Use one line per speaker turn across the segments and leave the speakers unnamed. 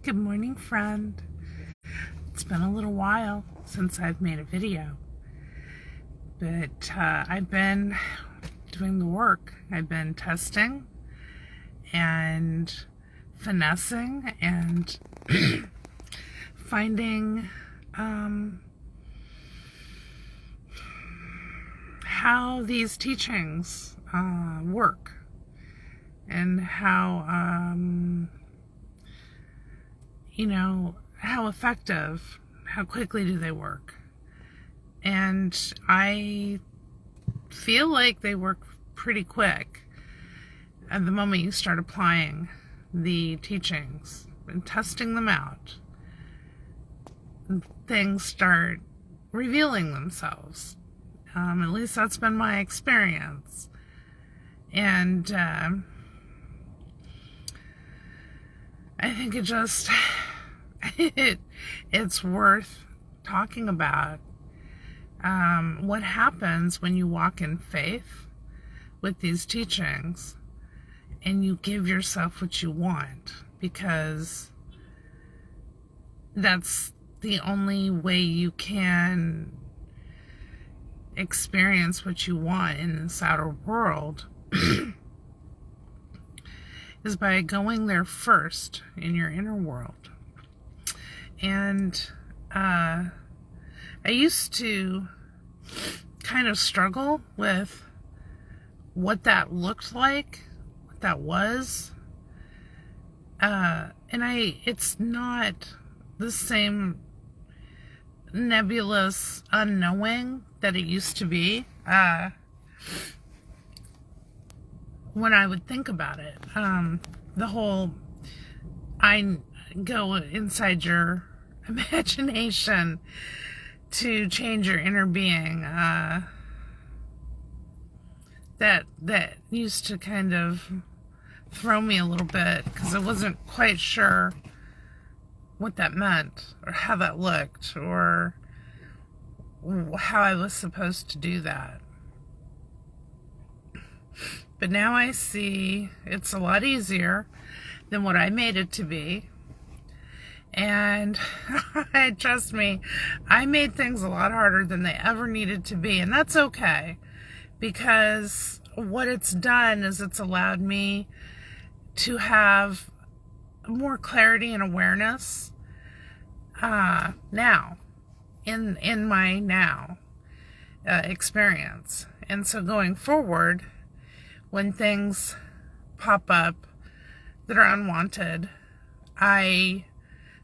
Good morning, friend. It's been a little while since I've made a video, but I've been doing the work. I've been testing and finessing and finding how these teachings work and how effective, how quickly do they work. And I feel like they work pretty quick at the moment you start applying the teachings and testing them out. Things start revealing themselves. At least that's been my experience. And I think it's worth talking about what happens when you walk in faith with these teachings and you give yourself what you want, because that's the only way you can experience what you want in this outer world is by going there first in your inner world. And I used to kind of struggle with what that looked like, what that was. It's not the same nebulous unknowing that it used to be when I would think about it. The whole, I go inside your imagination to change your inner being, that used to kind of throw me a little bit, because I wasn't quite sure what that meant or how that looked or how I was supposed to do that. But now I see it's a lot easier than what I made it to be. And trust me, I made things a lot harder than they ever needed to be. And that's okay, because what it's done is it's allowed me to have more clarity and awareness now, in my now experience. And so going forward, when things pop up that are unwanted, I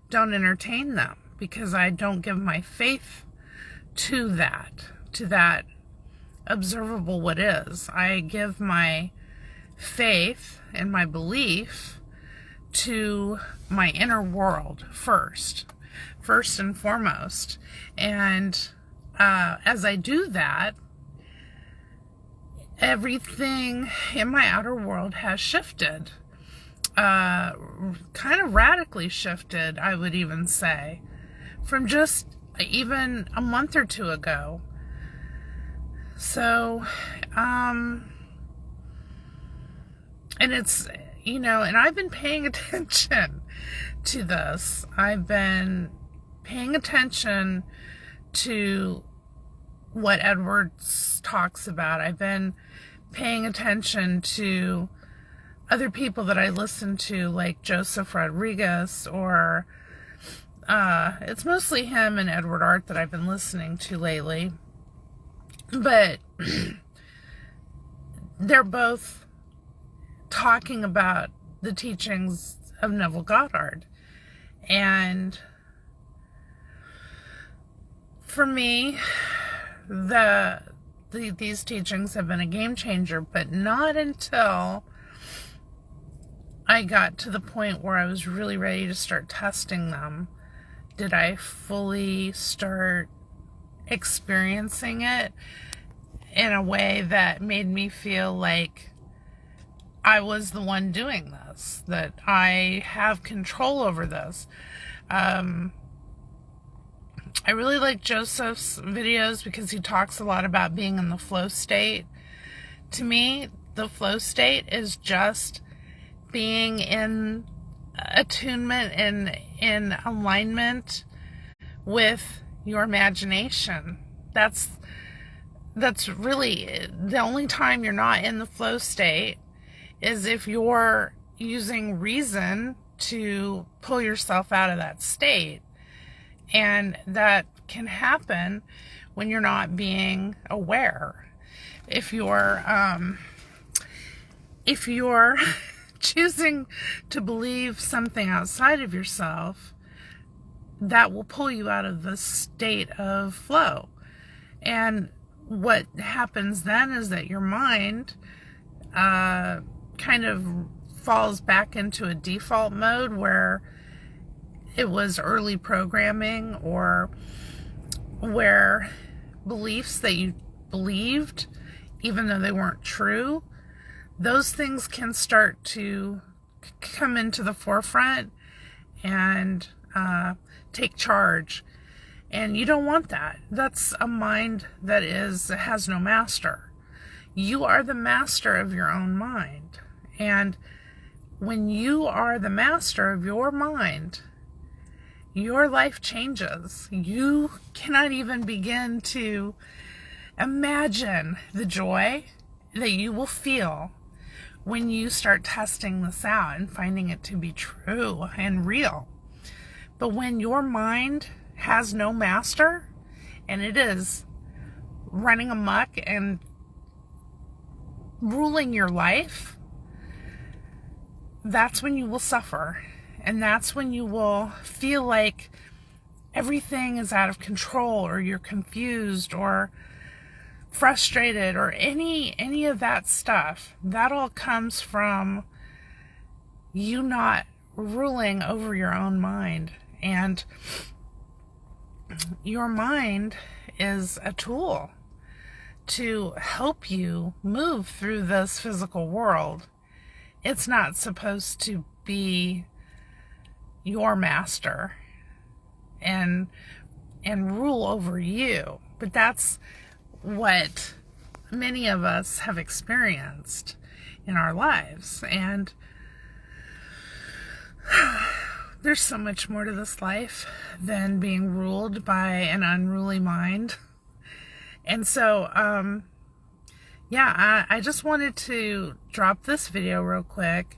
don't entertain them, because I don't give my faith to that observable what is. I give my faith and my belief to my inner world first and foremost. And as I do that, everything in my outer world has shifted, kind of radically shifted, I would even say, from just even a month or two ago. So, and it's, and I've been paying attention to this. I've been paying attention to what Edwards talks about. I've been paying attention to other people that I listen to, like Joseph Rodriguez, or it's mostly him and Edward Art that I've been listening to lately. But they're both talking about the teachings of Neville Goddard. And for me, these teachings have been a game changer, but not until I got to the point where I was really ready to start testing them did I fully start experiencing it in a way that made me feel like I was the one doing this, that I have control over this. I really like Joseph's videos because he talks a lot about being in the flow state. To me, the flow state is just being in attunement and in alignment with your imagination. That's really the only time you're not in the flow state, is if you're using reason to pull yourself out of that state. And that can happen when you're not being aware. If you're choosing to believe something outside of yourself, that will pull you out of the state of flow. And what happens then is that your mind kind of falls back into a default mode where it was early programming, or where beliefs that you believed, even though they weren't true, those things can start to come into the forefront and take charge. And you don't want that. That's a mind that has no master. You are the master of your own mind. And when you are the master of your mind, your life changes. You cannot even begin to imagine the joy that you will feel when you start testing this out and finding it to be true and real. But when your mind has no master, and it is running amok and ruling your life, that's when you will suffer. And that's when you will feel like everything is out of control, or you're confused or frustrated, or any of that stuff. That all comes from you not ruling over your own mind. And your mind is a tool to help you move through this physical world. It's not supposed to be your master and rule over you. But that's what many of us have experienced in our lives. And there's so much more to this life than being ruled by an unruly mind. And so, I just wanted to drop this video real quick.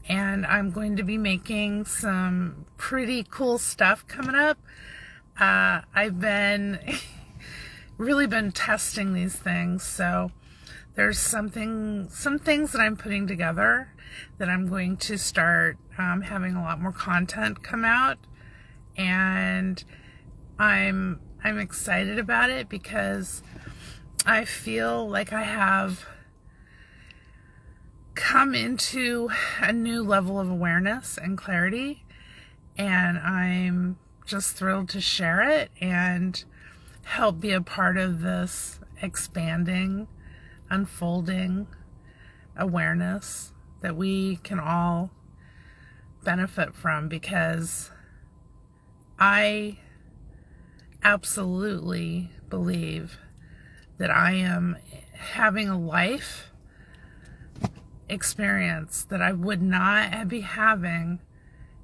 And I'm going to be making some pretty cool stuff coming up. I've really been testing these things. So there's some things that I'm putting together that I'm going to start having a lot more content come out. And I'm excited about it because I feel like I have come into a new level of awareness and clarity, and I'm just thrilled to share it and help be a part of this expanding, unfolding awareness that we can all benefit from, because I absolutely believe that I am having a life experience that I would not be having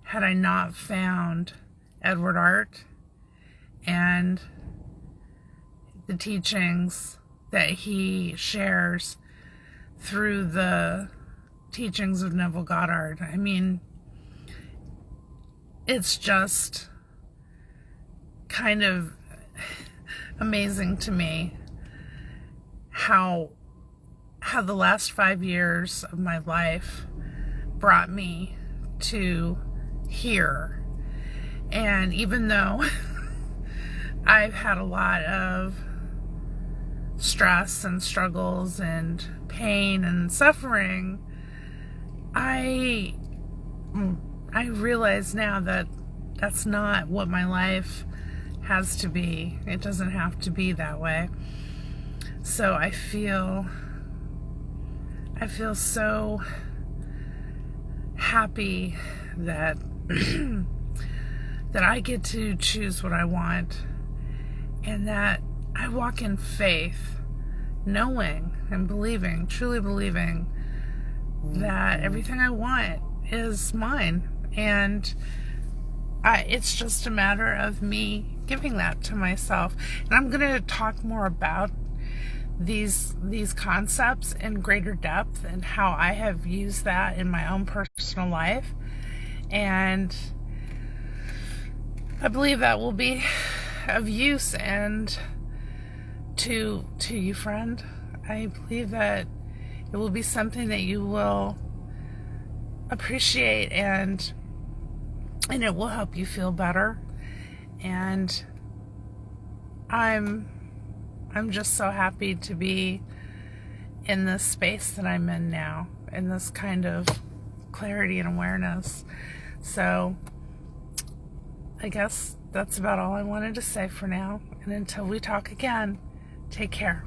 had I not found Edward Art and the teachings that he shares through the teachings of Neville Goddard. I mean, it's just kind of amazing to me how the last 5 years of my life brought me to here. And even though I've had a lot of stress and struggles and pain and suffering, I realize now that that's not what my life has to be. It doesn't have to be that way. So I feel so happy that that I get to choose what I want, and that I walk in faith, knowing and believing, truly believing, that everything I want is mine, And it's just a matter of me giving that to myself. And I'm going to talk more about these concepts in greater depth and how I have used that in my own personal life. And I believe that will be of use and to you, friend. I believe that it will be something that you will appreciate, and it will help you feel better. And I'm just so happy to be in this space that I'm in now, in this kind of clarity and awareness. So I guess that's about all I wanted to say for now. And until we talk again, take care.